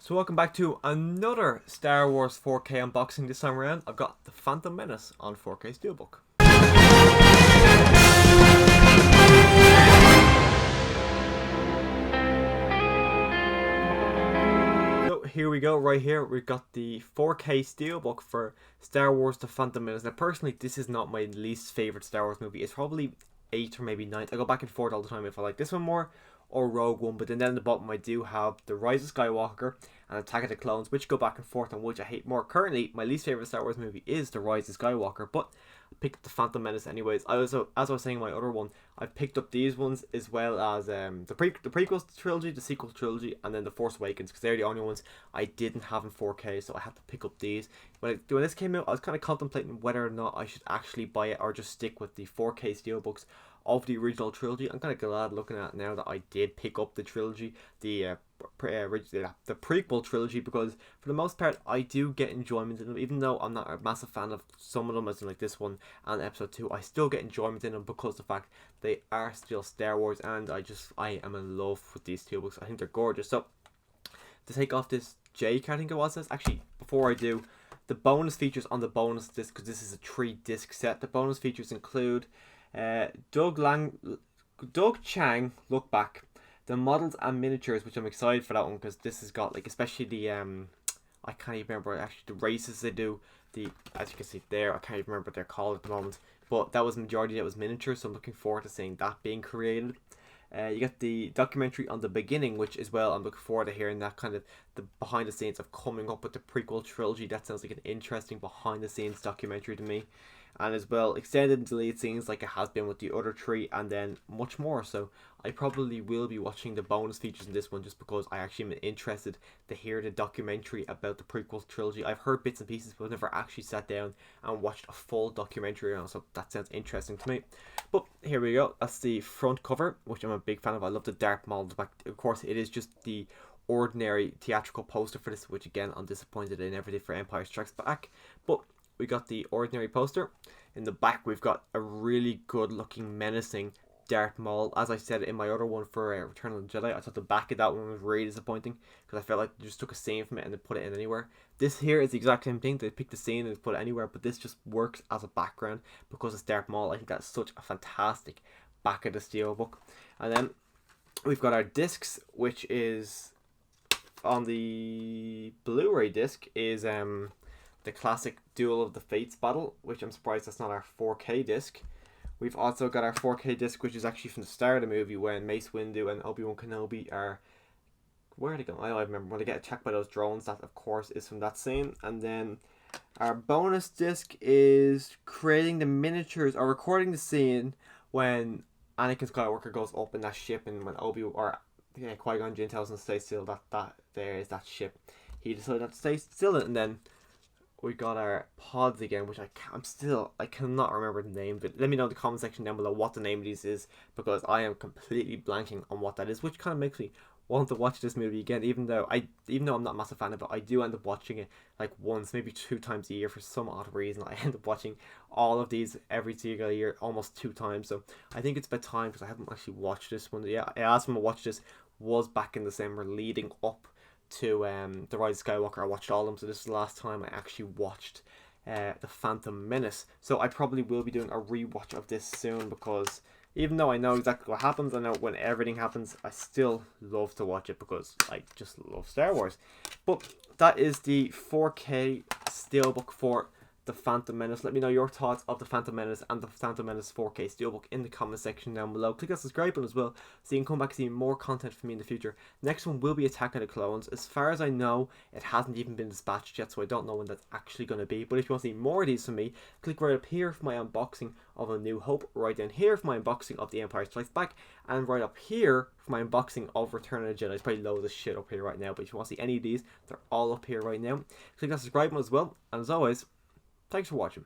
So welcome back to another Star Wars 4K unboxing. This time around, I've got the Phantom Menace on 4K Steelbook. So here we go, right here, we've got the 4K Steelbook for Star Wars The Phantom Menace. Now personally, this is not my least favourite Star Wars movie. It's probably 8th or maybe 9th. I go back and forth all the time if I like this one more or Rogue One, but then down the bottom I do have The Rise of Skywalker and Attack of the Clones, which go back and forth on which I hate more. Currently, my least favourite Star Wars movie is The Rise of Skywalker, but I picked up The Phantom Menace anyways. As I was saying in my other one, I've picked up these ones as well as the prequel trilogy, the sequel trilogy, and then The Force Awakens, because they're the only ones I didn't have in 4K, so I had to pick up these. When this came out, I was kind of contemplating whether or not I should actually buy it or just stick with the 4K steelbooks of the original trilogy. I'm kind of glad looking at it now that I did pick up the trilogy, the prequel trilogy, because for the most part I do get enjoyment in them, even though I'm not a massive fan of some of them, as in like this one and episode 2. I still get enjoyment in them because of the fact they are still Star Wars, and I am in love with these steelbooks. I think they're gorgeous. So to take off this J card, I think it was this. Actually, before I do, the bonus features on the bonus disc, because this is a 3-disc set, the bonus features include Doug Chang Look Back, the models and miniatures, which I'm excited for that one, because this has got, like, especially the I can't even remember actually the races they do, as you can see there, I can't even remember what they're called at the moment, but that was majority that was miniature, so I'm looking forward to seeing that being created. You get the documentary on the beginning, which as well I'm looking forward to hearing that kind of the behind the scenes of coming up with the prequel trilogy. That sounds like an interesting behind the scenes documentary to me. And as well, extended and delayed scenes like it has been with the other three, and then much more. So I probably will be watching the bonus features in this one just because I actually am interested to hear the documentary about the prequel trilogy. I've heard bits and pieces, but I've never actually sat down and watched a full documentary on it, so that sounds interesting to me. But here we go. That's the front cover, which I'm a big fan of. I love the Darth Maul. Of course, it is just the ordinary theatrical poster for this, which again I'm disappointed they never did for Empire Strikes Back. But we got the ordinary poster. In the back, we've got a really good looking menacing Darth Maul. As I said in my other one for Return of the Jedi, I thought the back of that one was really disappointing because I felt like they just took a scene from it and they put it in anywhere. This here is the exact same thing. They picked the scene and put it anywhere, but this just works as a background because it's Darth Maul. I think that's such a fantastic back of the steelbook. And then we've got our discs, which is on the Blu-ray disc is the classic Duel of the Fates battle, which I'm surprised that's not our 4K disc. We've also got our 4K disc, which is actually from the start of the movie when Mace Windu and Obi-Wan Kenobi are... Where are they going? I don't remember. When they get attacked by those drones, that of course is from that scene. And then our bonus disc is creating the miniatures or recording the scene when Anakin Skywalker goes up in that ship, and when Qui-Gon Jinn tells him to stay still, that there is that ship. He decided not to stay still, and then we got our pods again, which I cannot remember the name, but let me know in the comment section down below what the name of these is, because I am completely blanking on what that is, which kind of makes me want to watch this movie again, even though I'm not a massive fan of it. I do end up watching it like once, maybe 2 times a year for some odd reason. I end up watching all of these every single year, almost 2 times, so I think it's about time, because I haven't actually watched this one. Yeah, last time I watched this was back in December leading up to The Rise of Skywalker. I watched all of them, so this is the last time I actually watched The Phantom Menace. So I probably will be doing a rewatch of this soon, because even though I know exactly what happens, I know when everything happens, I still love to watch it because I just love Star Wars. But that is the 4K steelbook for The Phantom Menace. Let me know your thoughts of The Phantom Menace and The Phantom Menace 4K steelbook in the comment section down below. Click that subscribe button as well, so you can come back and see more content from me in the future. Next one will be Attack of the Clones. As far as I know, it hasn't even been dispatched yet, so I don't know when that's actually going to be. But if you want to see more of these from me, click right up here for my unboxing of A New Hope, right down here for my unboxing of The Empire Strikes Back, and right up here for my unboxing of Return of the Jedi. There's probably loads of shit up here right now, but if you want to see any of these, they're all up here right now. Click that subscribe button as well, and as always, thanks for watching.